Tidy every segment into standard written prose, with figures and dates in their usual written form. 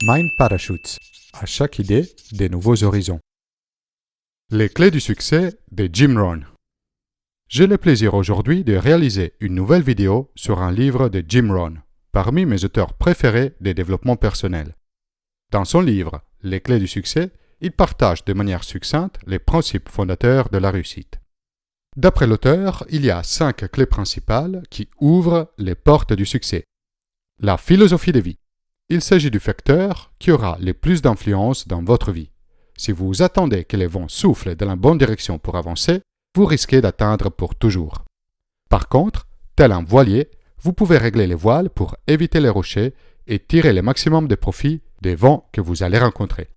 Mind Parachutes. À chaque idée, des nouveaux horizons. Les clés du succès de Jim Rohn. J'ai le plaisir aujourd'hui de réaliser une nouvelle vidéo sur un livre de Jim Rohn, parmi mes auteurs préférés des développements personnels. Dans son livre « Les clés du succès », il partage de manière succincte les principes fondateurs de la réussite. D'après l'auteur, il y a 5 clés principales qui ouvrent les portes du succès. La philosophie de vie. Il s'agit du facteur qui aura le plus d'influence dans votre vie. Si vous attendez que les vents soufflent dans la bonne direction pour avancer, vous risquez d'atteindre pour toujours. Par contre, tel un voilier, vous pouvez régler les voiles pour éviter les rochers et tirer le maximum de profit des vents que vous allez rencontrer.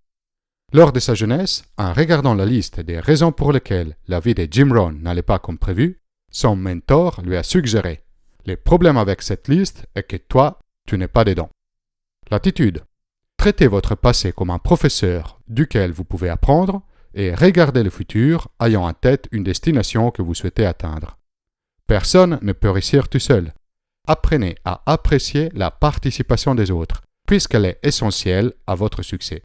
Lors de sa jeunesse, en regardant la liste des raisons pour lesquelles la vie de Jim Rohn n'allait pas comme prévu, son mentor lui a suggéré « Le problème avec cette liste est que toi, tu n'es pas dedans. » L'attitude. Traitez votre passé comme un professeur duquel vous pouvez apprendre et regardez le futur ayant en tête une destination que vous souhaitez atteindre. Personne ne peut réussir tout seul. Apprenez à apprécier la participation des autres, puisqu'elle est essentielle à votre succès.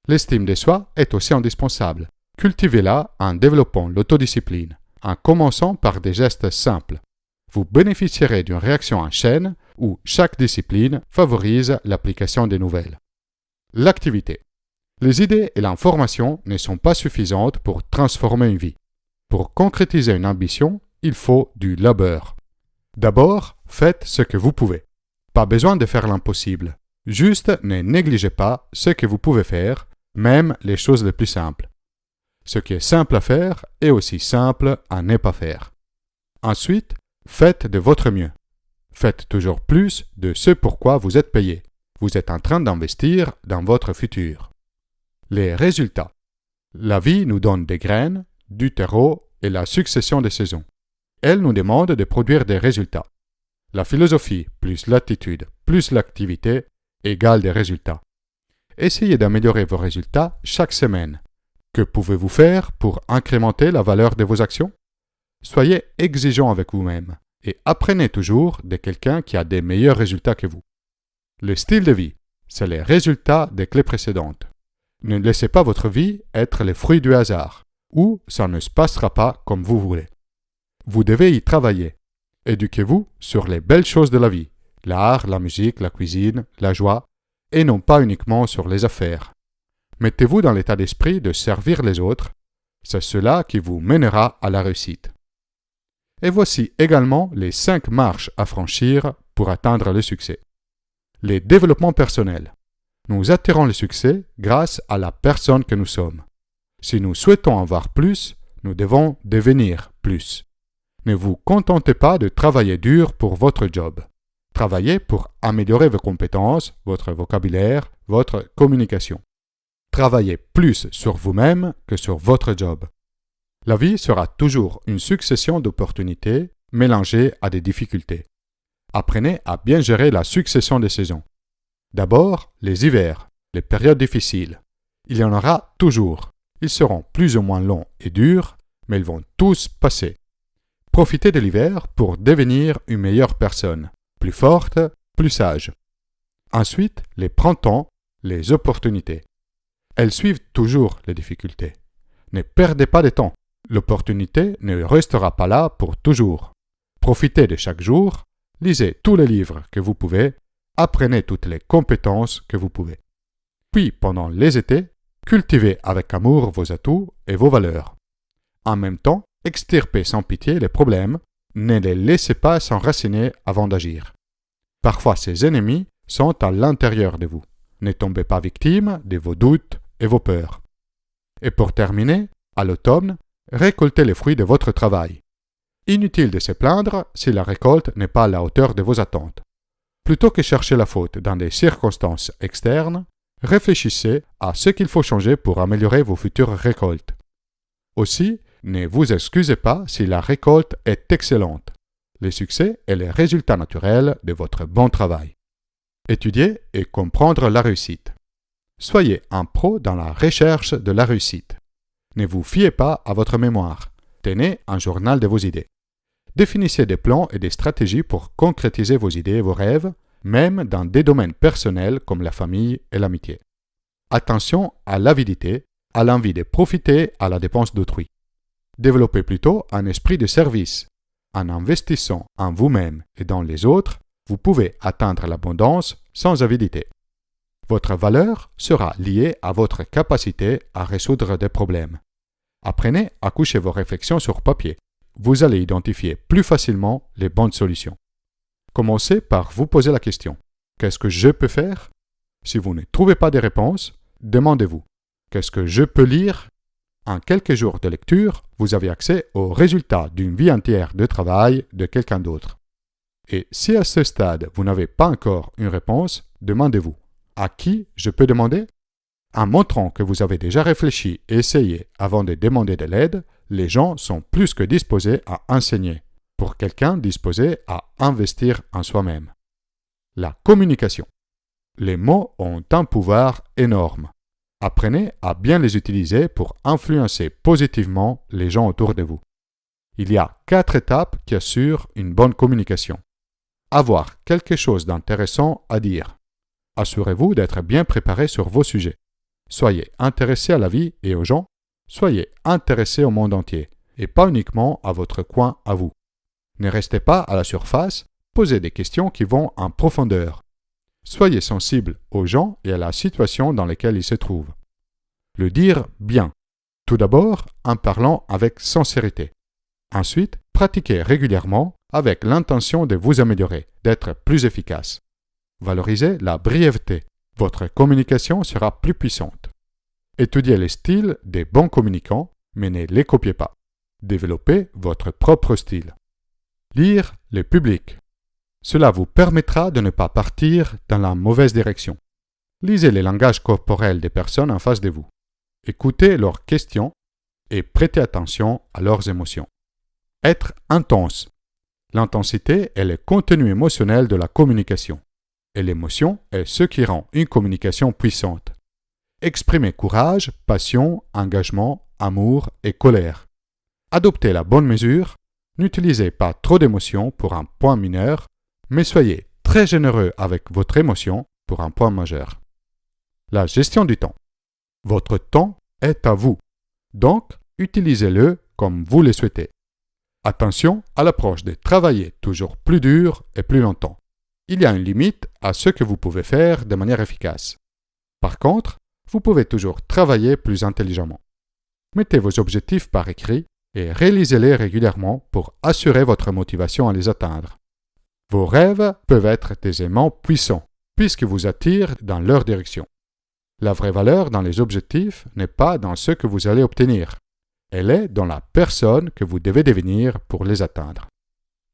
L'estime de soi est aussi indispensable. Cultivez-la en développant l'autodiscipline, en commençant par des gestes simples. Vous bénéficierez d'une réaction en chaîne où chaque discipline favorise l'application des nouvelles. L'activité. Les idées et l'information ne sont pas suffisantes pour transformer une vie. Pour concrétiser une ambition, il faut du labeur. D'abord, faites ce que vous pouvez. Pas besoin de faire l'impossible. Juste ne négligez pas ce que vous pouvez faire, même les choses les plus simples. Ce qui est simple à faire est aussi simple à ne pas faire. Ensuite, faites de votre mieux. Faites toujours plus de ce pourquoi vous êtes payé. Vous êtes en train d'investir dans votre futur. Les résultats. La vie nous donne des graines, du terreau et la succession des saisons. Elle nous demande de produire des résultats. La philosophie plus l'attitude plus l'activité égale des résultats. Essayez d'améliorer vos résultats chaque semaine. Que pouvez-vous faire pour incrémenter la valeur de vos actions? Soyez exigeant avec vous-même et apprenez toujours de quelqu'un qui a des meilleurs résultats que vous. Le style de vie, c'est les résultats des clés précédentes. Ne laissez pas votre vie être le fruit du hasard, ou ça ne se passera pas comme vous voulez. Vous devez y travailler. Éduquez-vous sur les belles choses de la vie, l'art, la musique, la cuisine, la joie, et non pas uniquement sur les affaires. Mettez-vous dans l'état d'esprit de servir les autres, c'est cela qui vous mènera à la réussite. Et voici également les 5 marches à franchir pour atteindre le succès. Les développements personnels. Nous attirons le succès grâce à la personne que nous sommes. Si nous souhaitons avoir plus, nous devons devenir plus. Ne vous contentez pas de travailler dur pour votre job. Travaillez pour améliorer vos compétences, votre vocabulaire, votre communication. Travaillez plus sur vous-même que sur votre job. La vie sera toujours une succession d'opportunités mélangées à des difficultés. Apprenez à bien gérer la succession des saisons. D'abord, les hivers, les périodes difficiles. Il y en aura toujours. Ils seront plus ou moins longs et durs, mais ils vont tous passer. Profitez de l'hiver pour devenir une meilleure personne, plus forte, plus sage. Ensuite, les printemps, les opportunités. Elles suivent toujours les difficultés. Ne perdez pas de temps. L'opportunité ne restera pas là pour toujours. Profitez de chaque jour, lisez tous les livres que vous pouvez, apprenez toutes les compétences que vous pouvez. Puis, pendant les étés, cultivez avec amour vos atouts et vos valeurs. En même temps, extirpez sans pitié les problèmes, ne les laissez pas s'enraciner avant d'agir. Parfois, ces ennemis sont à l'intérieur de vous. Ne tombez pas victime de vos doutes et vos peurs. Et pour terminer, à l'automne, récoltez les fruits de votre travail. Inutile de se plaindre si la récolte n'est pas à la hauteur de vos attentes. Plutôt que chercher la faute dans des circonstances externes, réfléchissez à ce qu'il faut changer pour améliorer vos futures récoltes. Aussi, ne vous excusez pas si la récolte est excellente. Le succès est le résultat naturel de votre bon travail. Étudier et comprendre la réussite. Soyez un pro dans la recherche de la réussite. Ne vous fiez pas à votre mémoire. Tenez un journal de vos idées. Définissez des plans et des stratégies pour concrétiser vos idées et vos rêves même dans des domaines personnels comme la famille et l'amitié. Attention à l'avidité, à l'envie de profiter à la dépense d'autrui. Développez plutôt un esprit de service. En investissant en vous-même et dans les autres, vous pouvez atteindre l'abondance sans avidité. Votre valeur sera liée à votre capacité à résoudre des problèmes. Apprenez à coucher vos réflexions sur papier. Vous allez identifier plus facilement les bonnes solutions. Commencez par vous poser la question « Qu'est-ce que je peux faire ?» Si vous ne trouvez pas de réponse, demandez-vous « Qu'est-ce que je peux lire ?» En quelques jours de lecture, vous avez accès aux résultats d'une vie entière de travail de quelqu'un d'autre. Et si à ce stade, vous n'avez pas encore une réponse, demandez-vous « À qui je peux demander ?» En montrant que vous avez déjà réfléchi et essayé avant de demander de l'aide, les gens sont plus que disposés à enseigner, pour quelqu'un disposé à investir en soi-même. La communication. Les mots ont un pouvoir énorme. Apprenez à bien les utiliser pour influencer positivement les gens autour de vous. Il y a 4 étapes qui assurent une bonne communication. Avoir quelque chose d'intéressant à dire. Assurez-vous d'être bien préparé sur vos sujets. Soyez intéressé à la vie et aux gens. Soyez intéressé au monde entier, et pas uniquement à votre coin à vous. Ne restez pas à la surface, posez des questions qui vont en profondeur. Soyez sensible aux gens et à la situation dans laquelle ils se trouvent. Le dire bien. Tout d'abord, en parlant avec sincérité. Ensuite, pratiquez régulièrement avec l'intention de vous améliorer, d'être plus efficace. Valorisez la brièveté. Votre communication sera plus puissante. Étudiez les styles des bons communicants, mais ne les copiez pas. Développez votre propre style. Lire le public. Cela vous permettra de ne pas partir dans la mauvaise direction. Lisez les langages corporels des personnes en face de vous. Écoutez leurs questions et prêtez attention à leurs émotions. Être intense. L'intensité est le contenu émotionnel de la communication. Et l'émotion est ce qui rend une communication puissante. Exprimez courage, passion, engagement, amour et colère. Adoptez la bonne mesure. N'utilisez pas trop d'émotions pour un point mineur, mais soyez très généreux avec votre émotion pour un point majeur. La gestion du temps. Votre temps est à vous, donc utilisez-le comme vous le souhaitez. Attention à l'approche de travailler toujours plus dur et plus longtemps. Il y a une limite à ce que vous pouvez faire de manière efficace. Par contre, vous pouvez toujours travailler plus intelligemment. Mettez vos objectifs par écrit et réalisez-les régulièrement pour assurer votre motivation à les atteindre. Vos rêves peuvent être des aimants puissants, puisqu'ils vous attirent dans leur direction. La vraie valeur dans les objectifs n'est pas dans ce que vous allez obtenir. Elle est dans la personne que vous devez devenir pour les atteindre.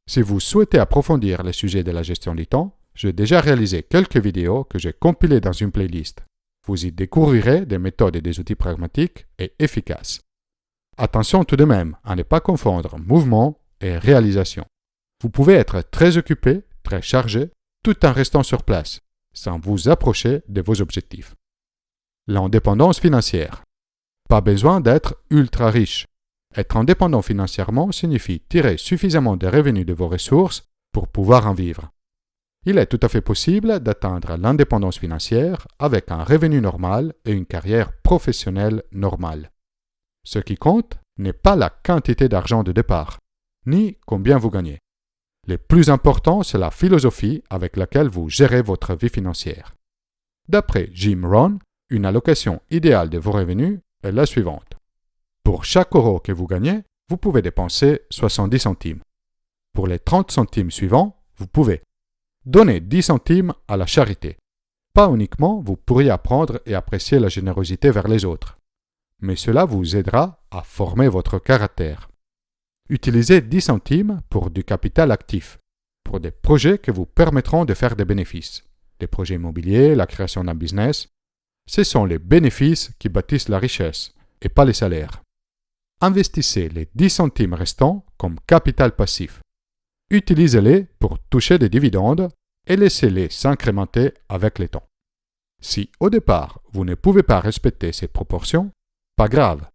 Si vous souhaitez approfondir le sujet de la gestion du temps, j'ai déjà réalisé quelques vidéos que j'ai compilées dans une playlist. Vous y découvrirez des méthodes et des outils pragmatiques et efficaces. Attention tout de même à ne pas confondre mouvement et réalisation. Vous pouvez être très occupé, très chargé, tout en restant sur place, sans vous approcher de vos objectifs. L'indépendance financière. Pas besoin d'être ultra riche. Être indépendant financièrement signifie tirer suffisamment de revenus de vos ressources pour pouvoir en vivre. Il est tout à fait possible d'atteindre l'indépendance financière avec un revenu normal et une carrière professionnelle normale. Ce qui compte n'est pas la quantité d'argent de départ, ni combien vous gagnez. Le plus important, c'est la philosophie avec laquelle vous gérez votre vie financière. D'après Jim Rohn, une allocation idéale de vos revenus est la suivante. Pour chaque euro que vous gagnez, vous pouvez dépenser 70 centimes. Pour les 30 centimes suivants, vous pouvez donner 10 centimes à la charité. Pas uniquement, vous pourriez apprendre et apprécier la générosité vers les autres, mais cela vous aidera à former votre caractère. Utilisez 10 centimes pour du capital actif, pour des projets qui vous permettront de faire des bénéfices. Des projets immobiliers, la création d'un business. Ce sont les bénéfices qui bâtissent la richesse, et pas les salaires. Investissez les 10 centimes restants comme capital passif. Utilisez-les pour toucher des dividendes et laissez-les s'incrémenter avec le temps. Si au départ vous ne pouvez pas respecter ces proportions, pas grave.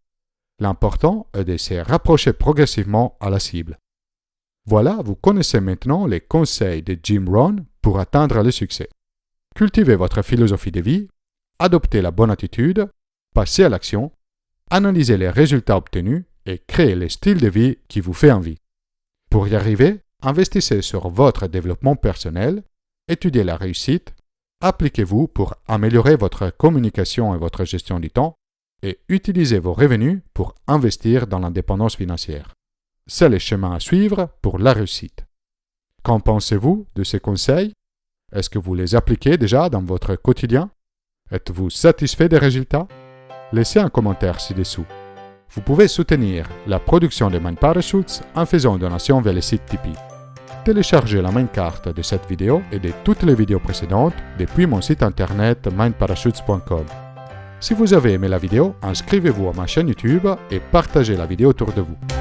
L'important est de se rapprocher progressivement à la cible. Voilà, vous connaissez maintenant les conseils de Jim Rohn pour atteindre le succès. Cultivez votre philosophie de vie, adoptez la bonne attitude, passez à l'action, analysez les résultats obtenus et créez le style de vie qui vous fait envie. Pour y arriver, investissez sur votre développement personnel, étudiez la réussite, appliquez-vous pour améliorer votre communication et votre gestion du temps et utilisez vos revenus pour investir dans l'indépendance financière. C'est le chemin à suivre pour la réussite. Qu'en pensez-vous de ces conseils? Est-ce que vous les appliquez déjà dans votre quotidien? Êtes-vous satisfait des résultats? Laissez un commentaire ci-dessous. Vous pouvez soutenir la production de Mind Parachutes en faisant une donation via le site Tipeee. Téléchargez la main carte de cette vidéo et de toutes les vidéos précédentes depuis mon site internet mindparachutes.com. Si vous avez aimé la vidéo, inscrivez-vous à ma chaîne YouTube et partagez la vidéo autour de vous.